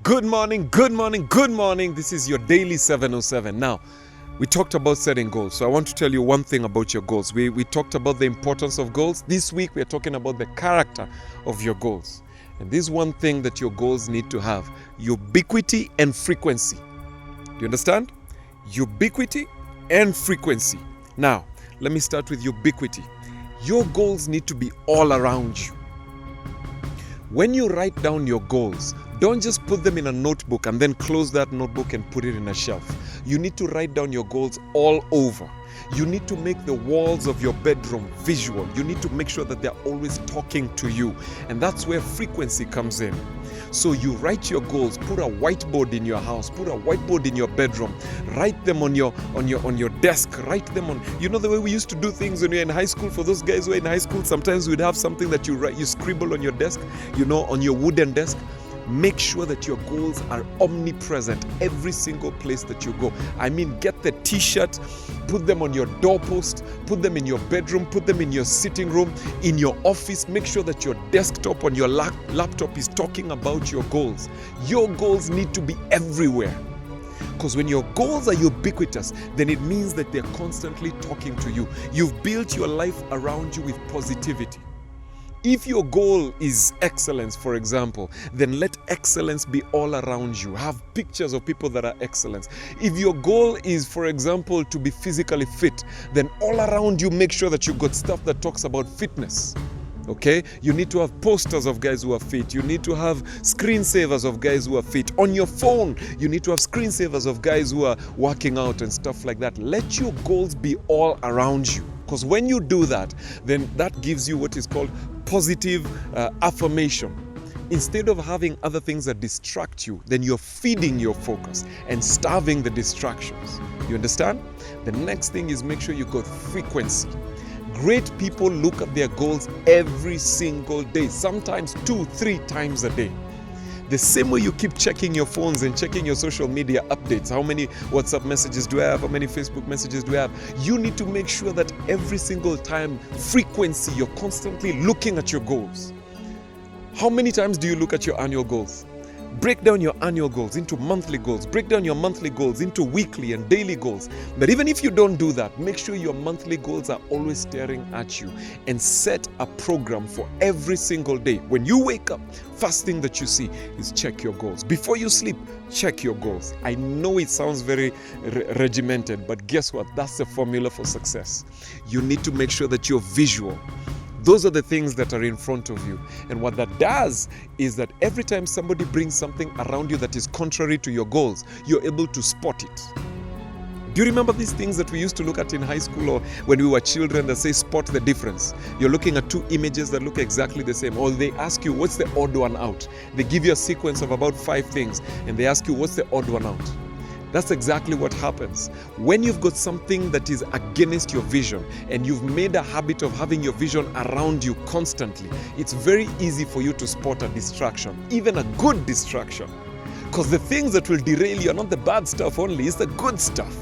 Good morning, good morning, good morning. This is your daily 707. Now, we talked about setting goals. So I want to tell you one thing about your goals. We talked about the importance of goals. This week, we are talking about the character of your goals. And this is one thing that your goals need to have: ubiquity and frequency. Do you understand? Ubiquity and frequency. Now, let me start with ubiquity. Your goals need to be all around you. When you write down your goals, don't just put them in a notebook and then close that notebook and put it in a shelf. You need to write down your goals all over. You need to make the walls of your bedroom visual. You need to make sure that they're always talking to you. And that's where frequency comes in. So you write your goals, put a whiteboard in your house, put a whiteboard in your bedroom, write them on your desk, write them on, you know the way we used to do things when we were in high school. For those guys who are in high school, sometimes we'd have something that you scribble on your desk, on your wooden desk. Make sure that your goals are omnipresent every single place that you go. I mean, get the t-shirt, put them on your doorpost, put them in your bedroom, put them in your sitting room, in your office. Make sure that your desktop on your laptop is talking about your goals. Your goals need to be everywhere. Because when your goals are ubiquitous, then it means that they're constantly talking to you. You've built your life around you with positivity. If your goal is excellence, for example, then let excellence be all around you. Have pictures of people that are excellent. If your goal is, for example, to be physically fit, then all around you make sure that you got stuff that talks about fitness. Okay? You need to have posters of guys who are fit. You need to have screensavers of guys who are fit. On your phone, you need to have screensavers of guys who are working out and stuff like that. Let your goals be all around you. Because when you do that, then that gives you what is called positive affirmation. Instead of having other things that distract you, then you're feeding your focus and starving the distractions. You understand? The next thing is make sure you got frequency. Great people look at their goals every single day, sometimes 2-3 times a day. The same way you keep checking your phones and checking your social media updates. How many WhatsApp messages do I have? How many Facebook messages do I have? You need to make sure that every single time, frequency, you're constantly looking at your goals. How many times do you look at your annual goals? Break down your annual goals into monthly goals. Break down your monthly goals into weekly and daily goals. But even if you don't do that, make sure your monthly goals are always staring at you, and set a program for every single day. When you wake up, first thing that you see is check your goals. Before you sleep, check your goals. I know it sounds very regimented, but guess what? That's the formula for success. You need to make sure that you're visual. Those are the things that are in front of you. And what that does is that every time somebody brings something around you that is contrary to your goals, you're able to spot it. Do you remember these things that we used to look at in high school or when we were children that say spot the difference? You're looking at two images that look exactly the same, or they ask you what's the odd one out. They give you a sequence of about 5 things and they ask you what's the odd one out. That's exactly what happens. When you've got something that is against your vision and you've made a habit of having your vision around you constantly, it's very easy for you to spot a distraction, even a good distraction. Because the things that will derail you are not the bad stuff only, it's the good stuff.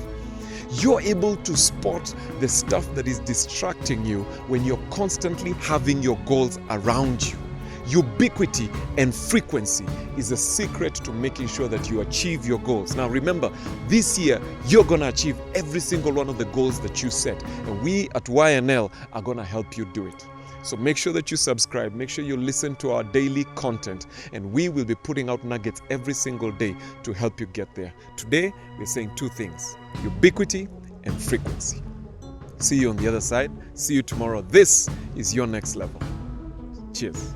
You're able to spot the stuff that is distracting you when you're constantly having your goals around you. Ubiquity and frequency is the secret to making sure that you achieve your goals. Now remember, this year, you're going to achieve every single one of the goals that you set. And we at YNL are going to help you do it. So make sure that you subscribe, make sure you listen to our daily content, and we will be putting out nuggets every single day to help you get there. Today, we're saying 2 things: ubiquity and frequency. See you on the other side. See you tomorrow. This is your next level. Cheers.